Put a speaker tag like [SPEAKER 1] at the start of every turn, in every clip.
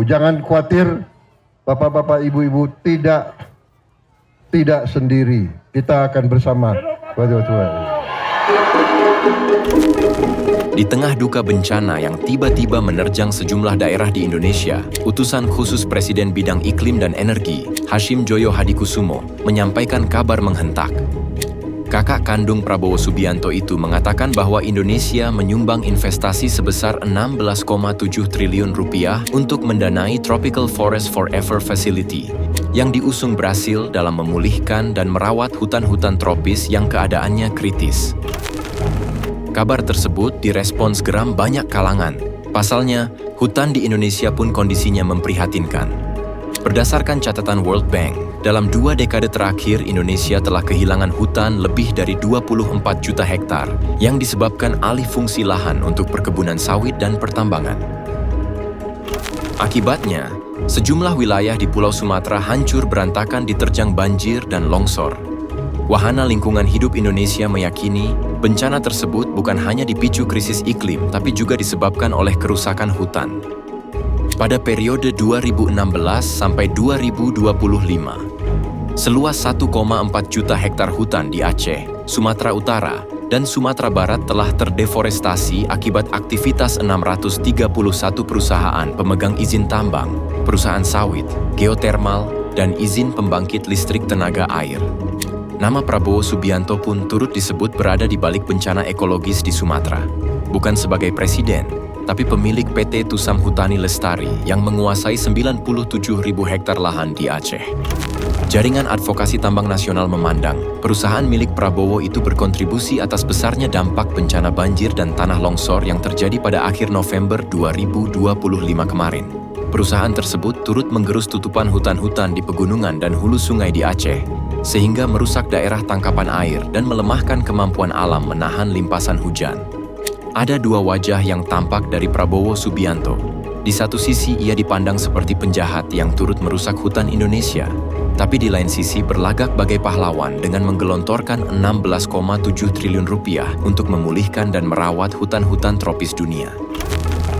[SPEAKER 1] jangan khawatir, bapak-bapak, ibu-ibu, tidak sendiri. Kita akan bersama.
[SPEAKER 2] Di tengah duka bencana yang tiba-tiba menerjang sejumlah daerah di Indonesia, utusan khusus Presiden Bidang Iklim dan Energi, Hashim Joyo Hadikusumo, menyampaikan kabar menghentak. Kakak kandung Prabowo Subianto itu mengatakan bahwa Indonesia menyumbang investasi sebesar 16,7 triliun rupiah untuk mendanai Tropical Forest Forever Facility yang diusung Brasil dalam memulihkan dan merawat hutan-hutan tropis yang keadaannya kritis. Kabar tersebut direspons geram banyak kalangan. Pasalnya, hutan di Indonesia pun kondisinya memprihatinkan. Berdasarkan catatan World Bank, dalam 2 dekade terakhir Indonesia telah kehilangan hutan lebih dari 24 juta hektar yang disebabkan alih fungsi lahan untuk perkebunan sawit dan pertambangan. Akibatnya, sejumlah wilayah di Pulau Sumatera hancur berantakan diterjang banjir dan longsor. Wahana Lingkungan Hidup Indonesia meyakini bencana tersebut bukan hanya dipicu krisis iklim, tapi juga disebabkan oleh kerusakan hutan. Pada periode 2016 sampai 2025, seluas 1,4 juta hektar hutan di Aceh, Sumatera Utara, dan Sumatera Barat telah terdeforestasi akibat aktivitas 631 perusahaan pemegang izin tambang, perusahaan sawit, geotermal, dan izin pembangkit listrik tenaga air. Nama Prabowo Subianto pun turut disebut berada di balik bencana ekologis di Sumatera. Bukan sebagai presiden, tapi pemilik PT Tusam Hutani Lestari yang menguasai 97.000 hektar lahan di Aceh. Jaringan Advokasi Tambang Nasional memandang, perusahaan milik Prabowo itu berkontribusi atas besarnya dampak bencana banjir dan tanah longsor yang terjadi pada akhir November 2025 kemarin. Perusahaan tersebut turut menggerus tutupan hutan-hutan di pegunungan dan hulu sungai di Aceh, sehingga merusak daerah tangkapan air dan melemahkan kemampuan alam menahan limpasan hujan. Ada 2 wajah yang tampak dari Prabowo Subianto. Di satu sisi ia dipandang seperti penjahat yang turut merusak hutan Indonesia, tapi di lain sisi berlagak bagai pahlawan dengan menggelontorkan 16,7 triliun rupiah untuk memulihkan dan merawat hutan-hutan tropis dunia.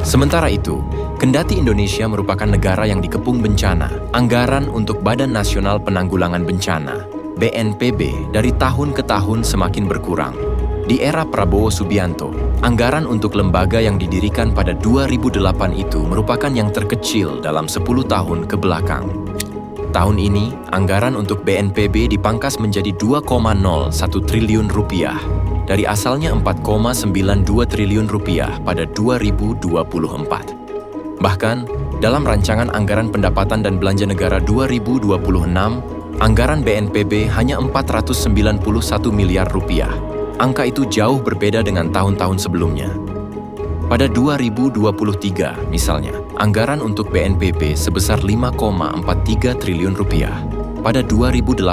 [SPEAKER 2] Sementara itu, kendati Indonesia merupakan negara yang dikepung bencana, anggaran untuk Badan Nasional Penanggulangan Bencana, BNPB, dari tahun ke tahun semakin berkurang. Di era Prabowo Subianto, anggaran untuk lembaga yang didirikan pada 2008 itu merupakan yang terkecil dalam 10 tahun ke belakang. Tahun ini, anggaran untuk BNPB dipangkas menjadi 2,01 triliun rupiah, dari asalnya 4,92 triliun rupiah pada 2024. Bahkan, dalam rancangan anggaran pendapatan dan belanja negara 2026, anggaran BNPB hanya 491 miliar rupiah. Angka itu jauh berbeda dengan tahun-tahun sebelumnya. Pada 2023, misalnya, anggaran untuk BNPB sebesar 5,43 triliun rupiah. Pada 2018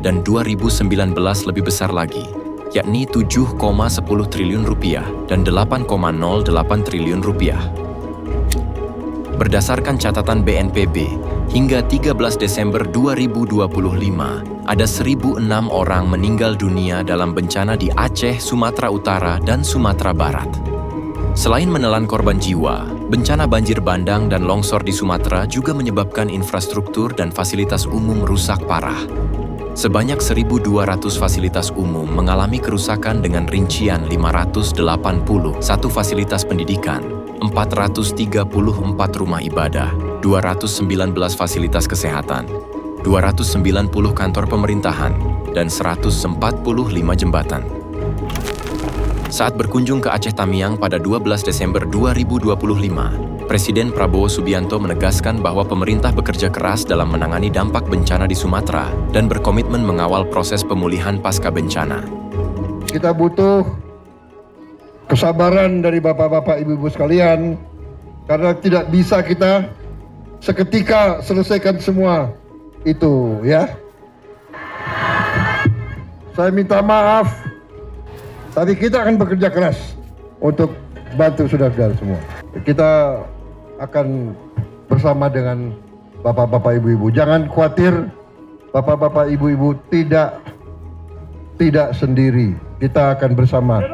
[SPEAKER 2] dan 2019 lebih besar lagi, yakni 7,10 triliun rupiah dan 8,08 triliun rupiah. Berdasarkan catatan BNPB, hingga 13 Desember 2025, ada 1.006 orang meninggal dunia dalam bencana di Aceh, Sumatera Utara, dan Sumatera Barat. Selain menelan korban jiwa, bencana banjir bandang dan longsor di Sumatera juga menyebabkan infrastruktur dan fasilitas umum rusak parah. Sebanyak 1.200 fasilitas umum mengalami kerusakan dengan rincian 581 fasilitas pendidikan, 434 rumah ibadah, 219 fasilitas kesehatan, 290 kantor pemerintahan, dan 145 jembatan. Saat berkunjung ke Aceh Tamiang pada 12 Desember 2025, Presiden Prabowo Subianto menegaskan bahwa pemerintah bekerja keras dalam menangani dampak bencana di Sumatera dan berkomitmen mengawal proses pemulihan pasca bencana.
[SPEAKER 1] Kita butuh kesabaran dari bapak-bapak, ibu-ibu sekalian, karena tidak bisa kita seketika selesaikan semua itu, ya. Saya minta maaf, tapi kita akan bekerja keras untuk bantu saudara-saudara semua. Kita akan bersama dengan bapak-bapak, ibu-ibu. Jangan khawatir, bapak-bapak, ibu-ibu, tidak sendiri. Kita akan bersama.